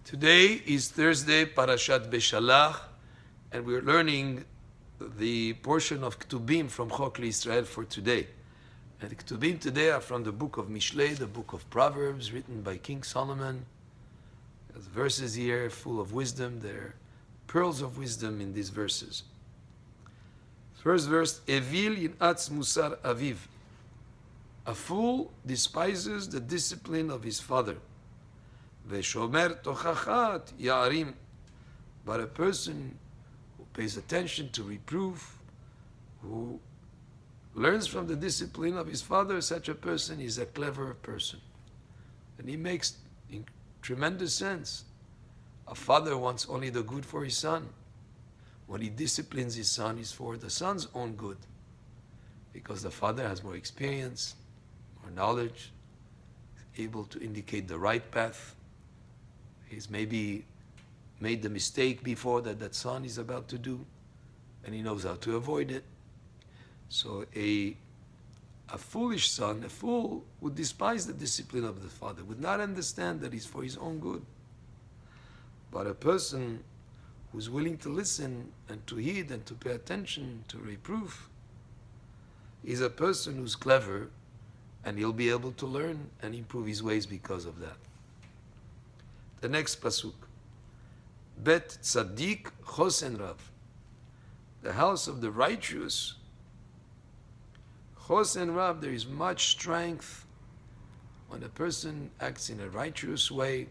Today is Thursday, Parashat Beshalach, and we're learning the portion of Ketuvim from Hok Leisrael for today. And the Ketuvim today are from the book of Mishlei, the book of Proverbs, written by King Solomon. There's verses here full of wisdom. There are pearls of wisdom in these verses. First verse, Evil yin'atz musar aviv. A fool despises the discipline of his father. Veshomer tochachat ya'arim. But a person who pays attention to reproof, who learns from the discipline of his father, such a person is a clever person. And he makes tremendous sense. A father wants only the good for his son. When he disciplines his son, it's for the son's own good. Because the father has more experience, more knowledge, is able to indicate the right path. He's maybe made the mistake before that son is about to do, and he knows how to avoid it. So a foolish son, a fool, would despise the discipline of the father, would not understand that it's for his own good. But a person who's willing to listen and to heed and to pay attention to reproof is a person who's clever, and he'll be able to learn and improve his ways because of that. The next pasuk, Bet tzaddik chosen rav. The house of the righteous, chosen rav, there is much strength. When a person acts in a righteous way,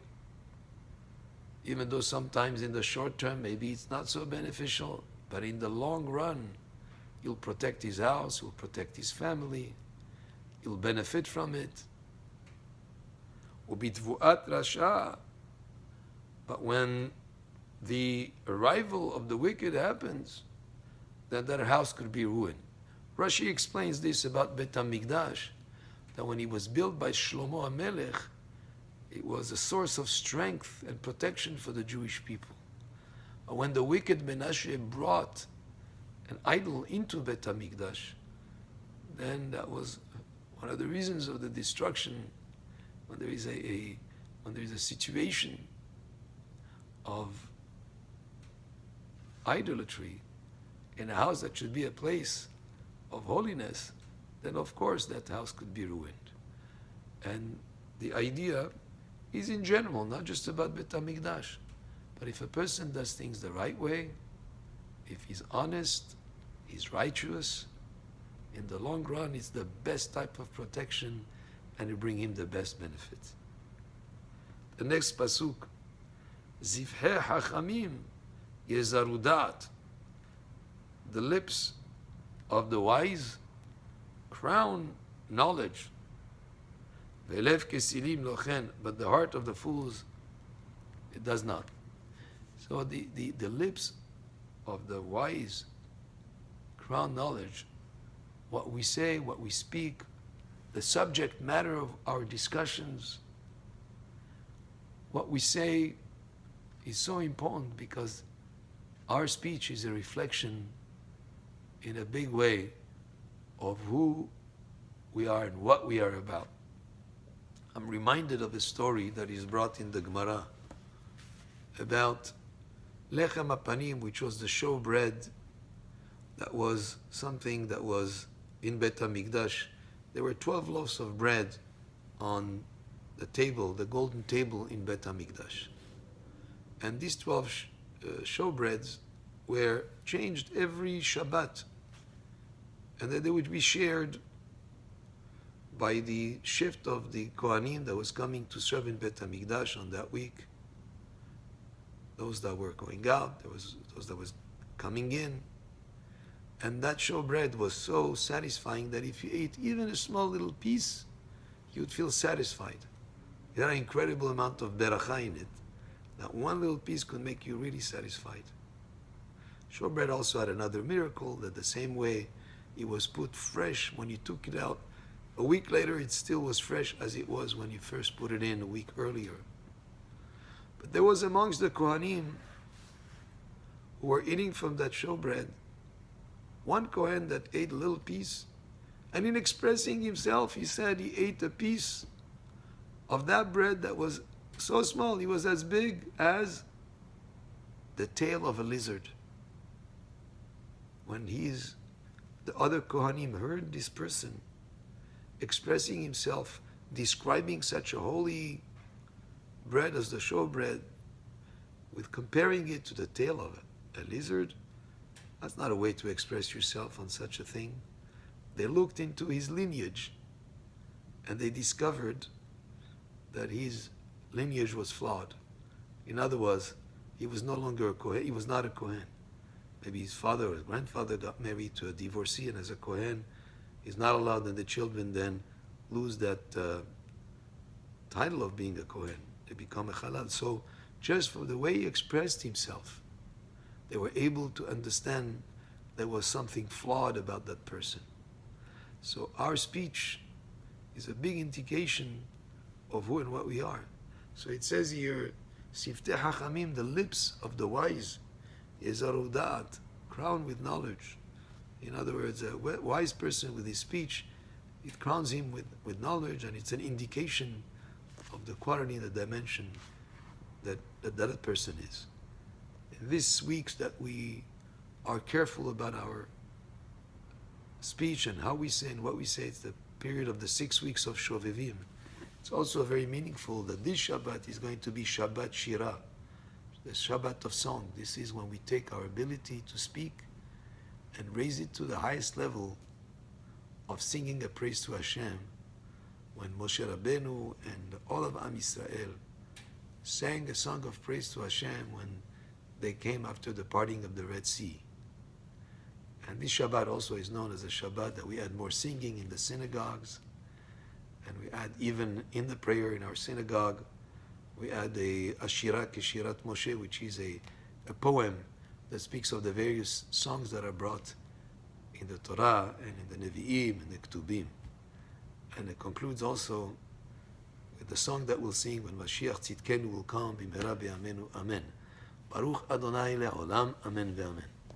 even though sometimes in the short term maybe it's not so beneficial, but in the long run, he'll protect his house, he'll protect his family, he'll benefit from it. Ubitvuat rasha. But when the arrival of the wicked happens, then that house could be ruined. Rashi explains this about Bittan, that when he was built by Shlomo HaMelech, it was a source of strength and protection for the Jewish people. But when the wicked Menashe brought an idol into Beit HaMikdash, then that was one of the reasons of the destruction. When there is a situation of idolatry in a house that should be a place of holiness, then of course that house could be ruined. And the idea is in general, not just about Beit HaMikdash, but if a person does things the right way, if he's honest, he's righteous, in the long run it's the best type of protection and it bring him the best benefits. The next pasuk, Zivhei hachamim yezarudat. The lips of the wise crown knowledge. Velev kesilim lochen, but the heart of the fools, it does not. So the lips of the wise crown knowledge. What we say, what we speak, the subject matter of our discussions, what we say is so important because our speech is a reflection in a big way of who we are and what we are about. I'm reminded of a story that is brought in the Gemara about lechem hapanim, which was the showbread that was something that was in Beit HaMikdash. There were 12 loaves of bread on the table, the golden table in Beit HaMikdash. And these 12 showbreads were changed every Shabbat, and that they would be shared by the shift of the Kohanim that was coming to serve in Beit HaMikdash on that week. Those that were going out, there was those that was coming in. And that showbread was so satisfying that if you ate even a small little piece, you would feel satisfied. It had an incredible amount of beracha in it. That one little piece could make you really satisfied. Showbread also had another miracle, that the same way it was put fresh when you took it out, a week later it still was fresh as it was when you first put it in a week earlier. But there was amongst the Kohanim who were eating from that showbread, one Kohen that ate a little piece, and in expressing himself, he said he ate a piece of that bread that was So small, he was as big as the tail of a lizard. When the other Kohanim heard this person expressing himself, describing such a holy bread as the showbread, with comparing it to the tail of a lizard, that's not a way to express yourself on such a thing. They looked into his lineage and they discovered that his lineage was flawed. In other words, he was no longer a Kohen, he was not a Kohen. Maybe his father or his grandfather got married to a divorcee, and as a Kohen, he's not allowed that the children then lose that title of being a Kohen. They become a Halal. So just for the way he expressed himself, they were able to understand there was something flawed about that person. So our speech is a big indication of who and what we are. So it says here, Sifteh Hachamim, the lips of the wise, Yezaru Da'at, crowned with knowledge. In other words, a wise person with his speech, it crowns him with knowledge, and it's an indication of the quality and the dimension that person is. In these weeks that we are careful about our speech and how we say and what we say, it's the period of the 6 weeks of Shovevim. It's also very meaningful that this Shabbat is going to be Shabbat Shirah, the Shabbat of song. This is when we take our ability to speak and raise it to the highest level of singing a praise to Hashem. When Moshe Rabbeinu and all of Am Yisrael sang a song of praise to Hashem when they came after the parting of the Red Sea. And this Shabbat also is known as a Shabbat that we add more singing in the synagogues, and we add even in the prayer in our synagogue, we add a Shirah Keshirat Moshe, which is a poem that speaks of the various songs that are brought in the Torah and in the Nevi'im and the Ketuvim. And it concludes also with the song that we'll sing when Mashiach Tzidkenu will come, Bimhera B'Yamenu, Amen. Baruch Adonai Le'olam, Amen ve'Amen.